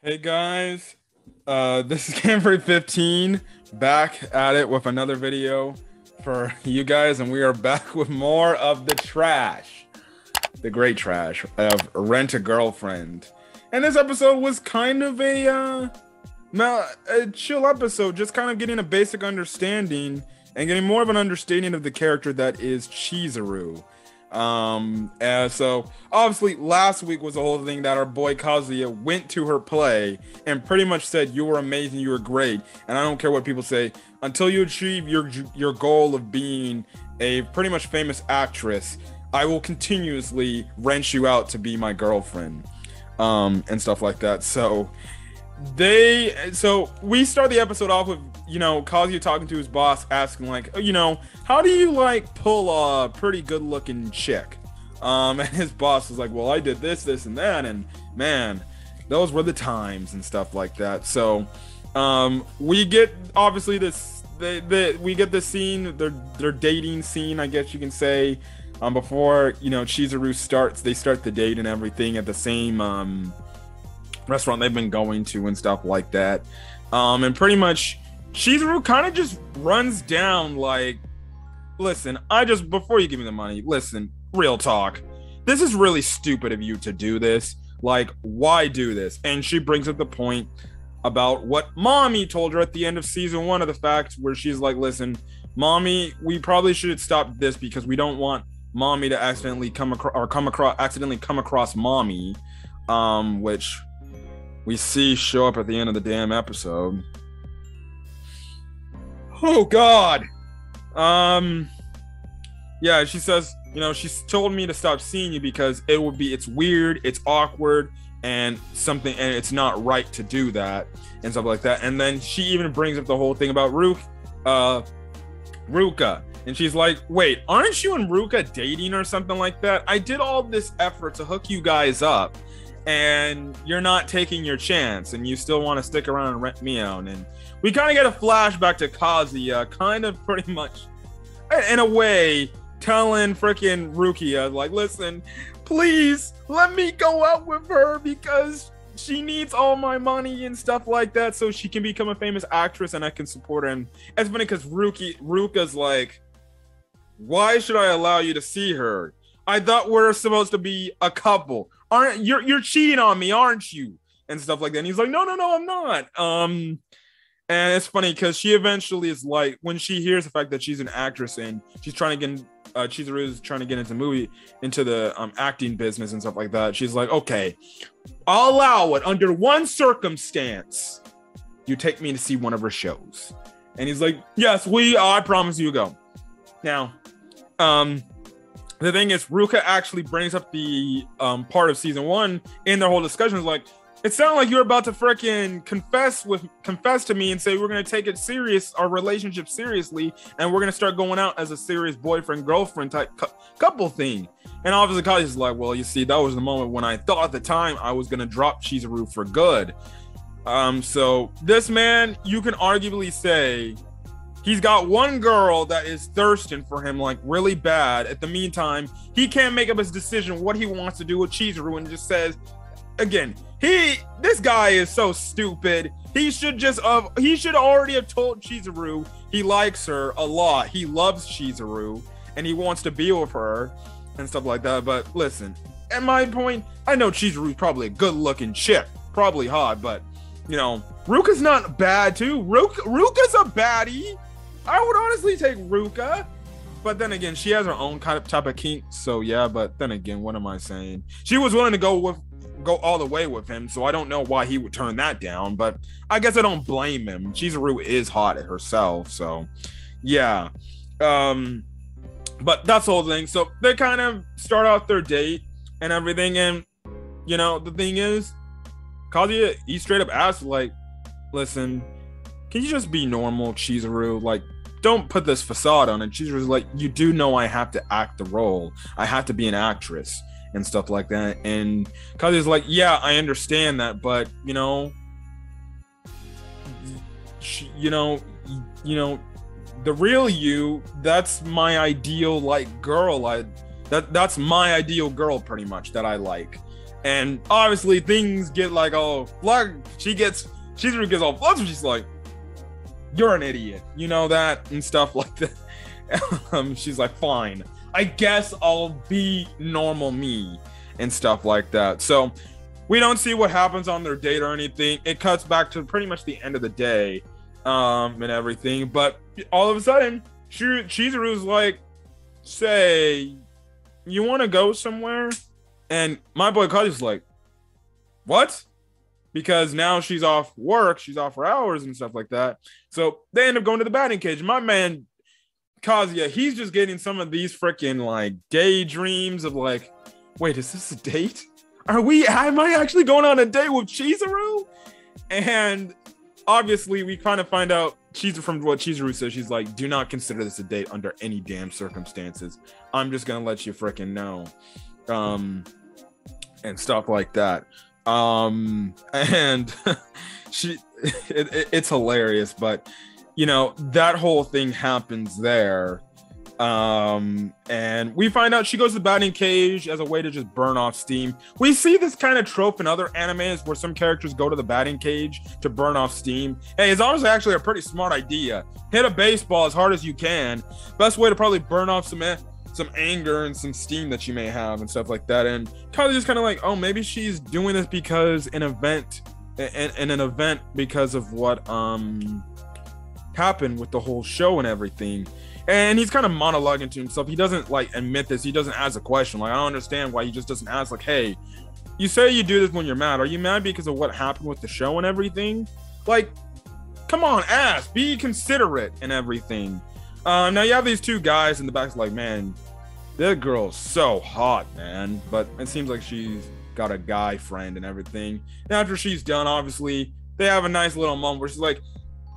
Hey guys, this is Camfrey 15 back at it with another video for you guys, and we are back with more of the trash, the great trash of Rent a Girlfriend. And this episode was kind of a chill episode, just kind of getting a basic understanding and getting more of an understanding of the character that is Chizuru. And so obviously last week was the whole thing that our boy Kazuya went to her play and pretty much said, you were amazing, you were great, and I don't care what people say, until you achieve your goal of being a pretty much famous actress, I will continuously rent you out to be my girlfriend, and stuff like that. So we start the episode off with, Kazuya talking to his boss, asking like, how do you like pull a pretty good looking chick? And his boss was like, well, I did this, and that, and man, those were the times and stuff like that. So we get obviously this, we get the scene, their dating scene, I guess you can say, before Chizuru they start the date and everything at the same restaurant they've been going to and stuff like that. And pretty much Chizuru kind of just runs down like, listen, before you give me the money, listen, real talk, this is really stupid of you to do this. Like, why do this? And she brings up the point about what mommy told her at the end of season 1 of the fact where she's like, listen, mommy, we probably should stop this because we don't want mommy to accidentally come across mommy, which we see show up at the end of the damn episode. Oh God. Yeah, she says, she's told me to stop seeing you because it's weird, it's awkward, and it's not right to do that and stuff like that. And then she even brings up the whole thing about Ruka, and she's like, wait, aren't you and Ruka dating or something like that? I did all this effort to hook you guys up, and you're not taking your chance, and you still want to stick around and rent me out. And we kind of get a flashback to Kazuya, kind of pretty much, in a way, telling freaking Rukia, like, listen, please let me go out with her because she needs all my money and stuff like that so she can become a famous actress and I can support her. And it's funny because Ruka's like, why should I allow you to see her? I thought we're supposed to be a couple. You're cheating on me, aren't you? And stuff like that. And he's like, no, I'm not. And it's funny because she eventually is like, when she hears the fact that she's an actress and she's trying to get Chizuru is trying to get into the acting business and stuff like that, she's like, okay, I'll allow it under one circumstance. You take me to see one of her shows. And he's like, yes, I promise you go. Now, the thing is, Ruka actually brings up the part of season 1 in their whole discussion. Is like, it sounded like you were about to freaking confess to me and say we're gonna take it serious, our relationship seriously, and we're gonna start going out as a serious boyfriend girlfriend type couple thing. And obviously, Kazuya's like, well, you see, that was the moment when I thought at the time I was gonna drop Chizuru for good. So this man, you can arguably say, he's got one girl that is thirsting for him like really bad. At the meantime, he can't make up his decision what he wants to do with Chizuru and just says, again, this guy is so stupid. He should already have told Chizuru he likes her a lot. He loves Chizuru and he wants to be with her and stuff like that. But listen, at my point, I know Chizuru's probably a good looking chick, probably hot, but Ruka's not bad too. Ruka's a baddie. I would honestly take Ruka, but then again, she has her own kind of type of kink. So yeah, but then again, what am I saying? She was willing to go all the way with him, so I don't know why he would turn that down. But I guess I don't blame him. Chizuru is hot herself, so yeah. But that's the whole thing. So they kind of start out their date and everything, and the thing is, Kazuya, he straight up asks like, listen, can you just be normal, Chizuru? Like, don't put this facade on. And Chizuru's like, you do know I have to act the role. I have to be an actress and stuff like that. And Kazuya's like, yeah, I understand that, but the real you, that's my ideal like girl. That's my ideal girl pretty much that I like. And obviously things get like all Chizuru gets all flustered. She's like, you're an idiot, you know that, and stuff like that. She's like, fine, I guess I'll be normal me and stuff like that. So we don't see what happens on their date or anything. It cuts back to pretty much the end of the day, and everything. But all of a sudden, Chizuru's like, say, you want to go somewhere? And my boy Kazuya's like, what? Because now she's off work, she's off for hours and stuff like that. So they end up going to the batting cage. My man Kazuya, he's just getting some of these freaking like daydreams of like, wait, is this a date? Am I actually going on a date with Chizuru? And obviously we kind of find out from what Chizuru says, she's like, do not consider this a date under any damn circumstances. I'm just gonna let you freaking know. And stuff like that. And it's hilarious, but you know, that whole thing happens there. And we find out she goes to the batting cage as a way to just burn off steam. We see this kind of trope in other animes where some characters go to the batting cage to burn off steam. Hey, it's honestly actually a pretty smart idea. Hit a baseball as hard as you can. Best way to probably burn off some anger and some steam that you may have and stuff like that. And kind of just kind of like, oh, maybe she's doing this because an event because of what happened with the whole show and everything. And he's kind of monologuing to himself. He doesn't like admit this. He doesn't ask a question. Like, I don't understand why he just doesn't ask like, hey, you say you do this when you're mad. Are you mad because of what happened with the show and everything? Like, come on, ask, be considerate and everything. Now you have these two guys in the back like, man, that girl's so hot, man. But it seems like she's got a guy friend and everything. And after she's done, obviously, they have a nice little moment where she's like,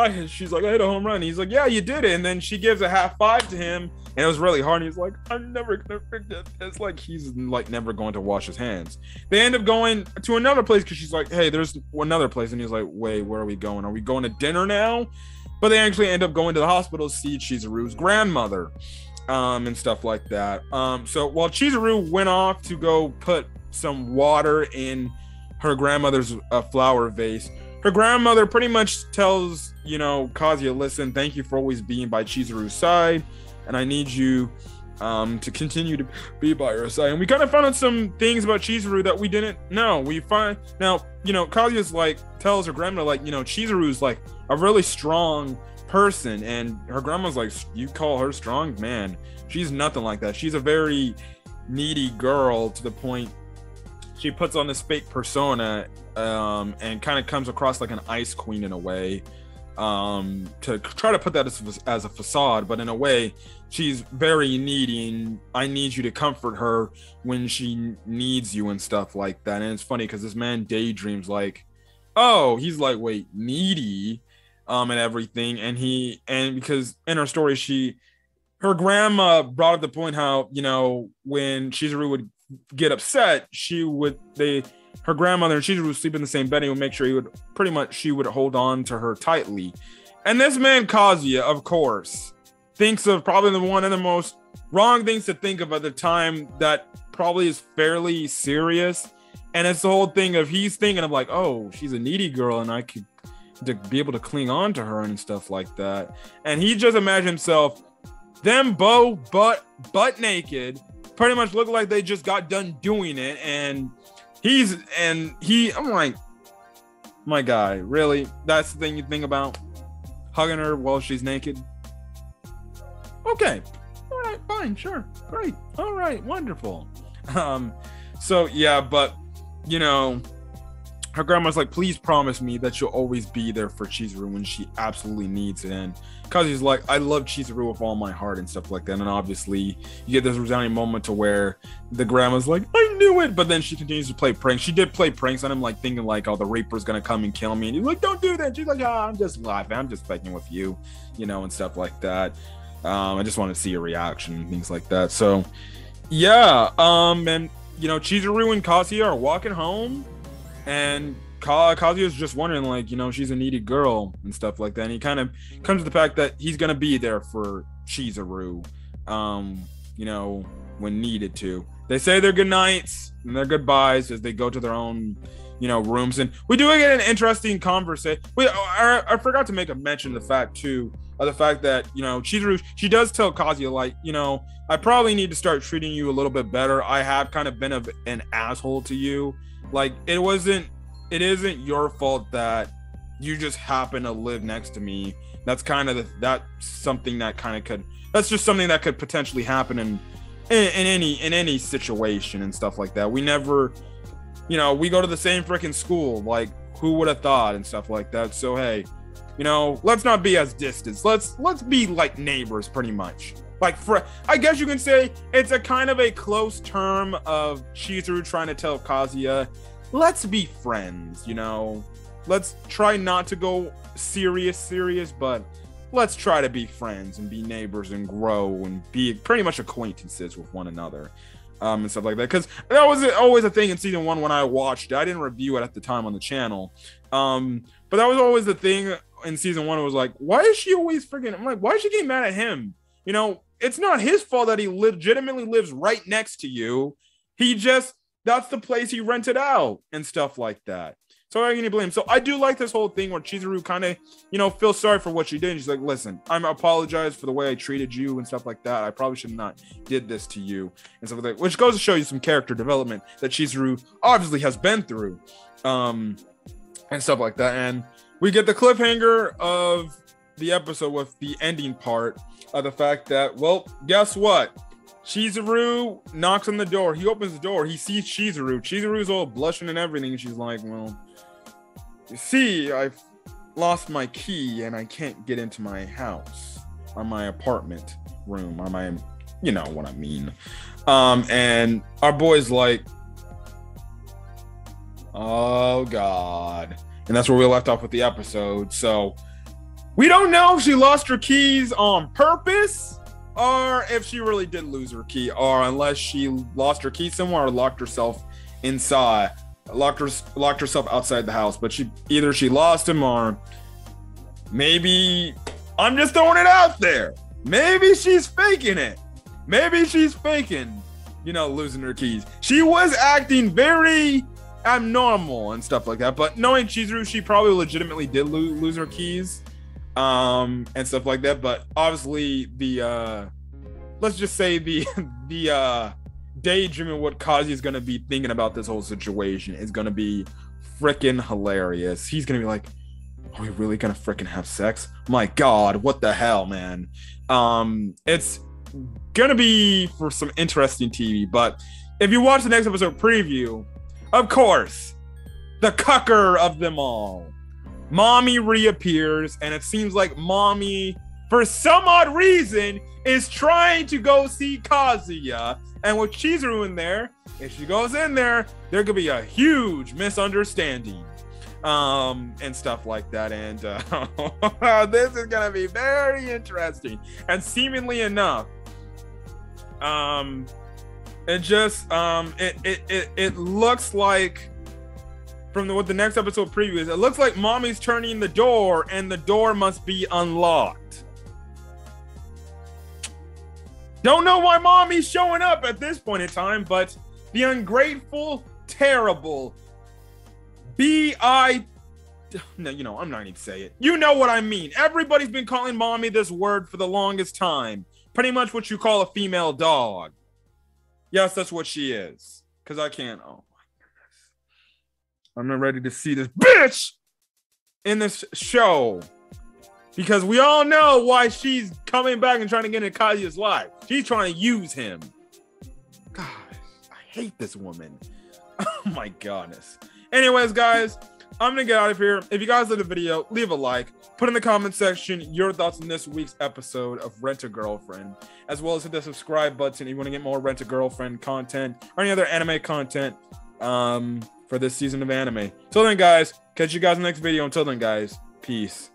I hit a home run. And he's like, yeah, you did it. And then she gives a half five to him. And it was really hard. And he's like, I'm never going to forget this. It's like he's like never going to wash his hands. They end up going to another place because she's like, hey, there's another place. And he's like, wait, where are we going? Are we going to dinner now? But they actually end up going to the hospital to see Chizuru's grandmother, and stuff like that. So while Chizuru went off to go put some water in her grandmother's flower vase, her grandmother pretty much tells, you know, Kazuya, listen, thank you for always being by Chizuru's side, and I need you to continue to be by her side. And we kind of found out some things about Chizuru that we didn't know. We find now, you know, Kazuya's like tells her grandmother, like, you know, Chizuru's like a really strong person, and her grandma's like, you call her strong? Man, she's nothing like that. She's a very needy girl to the point she puts on this fake persona, and kind of comes across like an ice queen in a way, to try to put that as a facade, but in a way she's very needy, and I need you to comfort her when she needs you and stuff like that. And it's funny because this man daydreams like, oh, he's like, wait, needy, and everything. And because in her story, her grandma brought up the point how, you know, when Chizuru would get upset, her grandmother and Chizuru would sleep in the same bed and would make sure she would hold on to her tightly. And this man Kazuya, of course, thinks of probably one of the most wrong things to think of at the time that probably is fairly serious. And it's the whole thing of he's thinking of like, oh, she's a needy girl and I could to be able to cling on to her and stuff like that. And he just imagined himself, them butt naked, pretty much look like they just got done doing it. And I'm like, my guy, really? That's the thing you think about? Hugging her while she's naked? Okay. All right, fine, sure. Great. All right, wonderful. So yeah, but you know, her grandma's like, please promise me that you'll always be there for Chizuru when she absolutely needs it. And Kazuya's like, I love Chizuru with all my heart and stuff like that. And obviously you get this resounding moment to where the grandma's like, I knew it, but then she continues to play pranks. She did play pranks on him, like thinking like, oh, the Reaper's gonna come and kill me, and he's like, don't do that. She's like, I'm just laughing, I'm just fucking with you, you know, and stuff like that. I just want to see a reaction and things like that. So yeah, and you know, Chizuru and Kazuya are walking home, and Kazuya's just wondering, like, you know, she's a needy girl and stuff like that. And he kind of comes to the fact that he's gonna be there for Chizuru, you know, when needed to. They say their good nights and their goodbyes as they go to their own, rooms. And we do get an interesting conversation. I forgot to make a mention of the fact too, of the fact that, Chizuru, she does tell Kazuya, like, I probably need to start treating you a little bit better. I have kind of been an asshole to you. Like, it isn't your fault that you just happen to live next to me. That's kind of that's something that could potentially happen in any situation and stuff like that. We never, we go to the same freaking school. Like, who would have thought and stuff like that. So hey, let's not be as distant. Let's be like neighbors, pretty much. Like, I guess you can say it's a kind of a close term of Chizuru trying to tell Kazuya, let's be friends. Let's try not to go serious, but let's try to be friends and be neighbors and grow and be pretty much acquaintances with one another, and stuff like that. Because that was always a thing in season 1 when I watched it. I didn't review it at the time on the channel, but that was always the thing in season 1. It was like, why is she always freaking? I'm like, why is she getting mad at him? It's not his fault that he legitimately lives right next to you. That's the place he rented out and stuff like that. So how can you blame? So I do like this whole thing where Chizuru kind of, feels sorry for what she did. And she's like, listen, I apologize for the way I treated you and stuff like that. I probably should not did this to you and stuff like that, which goes to show you some character development that Chizuru obviously has been through, and stuff like that. And we get the cliffhanger of the episode with the ending part of the fact that, well, guess what? Chizuru knocks on the door. He opens the door. He sees Chizuru. Chizuru's all blushing and everything. And she's like, well, you see, I've lost my key and I can't get into my house or my apartment room or my, you know what I mean. And our boy's like, oh God. And that's where we left off with the episode. So we don't know if she lost her keys on purpose or if she really did lose her key, or unless she lost her key somewhere or locked herself inside, locked herself outside the house. But she lost him, or maybe, I'm just throwing it out there, maybe she's faking it. Maybe she's faking, losing her keys. She was acting very abnormal and stuff like that. But knowing Chizuru, she probably legitimately did lose her keys, and stuff like that. But obviously the let's just say the daydreaming what Kazuya is gonna be thinking about this whole situation is gonna be freaking hilarious. He's gonna be like, are we really gonna freaking have sex? My God, what the hell, man. It's gonna be for some interesting TV. But if you watch the next episode preview, of course, the cucker of them all, Mommy reappears, and it seems like Mommy, for some odd reason, is trying to go see Kazuya. And with Chizuru in there, if she goes in there, there could be a huge misunderstanding, and stuff like that. And this is gonna be very interesting. And seemingly enough, it just it looks like, from what the next episode preview is, it looks like Mommy's turning the door and the door must be unlocked. Don't know why Mommy's showing up at this point in time, but the ungrateful, terrible no, I'm not going to say it. You know what I mean. Everybody's been calling Mommy this word for the longest time. Pretty much what you call a female dog. Yes, that's what she is. Because I can't. Oh my goodness. I'm not ready to see this bitch in this show. Because we all know why she's coming back and trying to get into Kazuya's life. She's trying to use him. God, I hate this woman. Oh my goodness. Anyways, guys, I'm going to get out of here. If you guys liked the video, leave a like. Put in the comment section your thoughts on this week's episode of Rent a Girlfriend, as well as hit the subscribe button if you want to get more Rent a Girlfriend content or any other anime content for this season of anime. Till then, guys, catch you guys in the next video. Until then, guys, peace.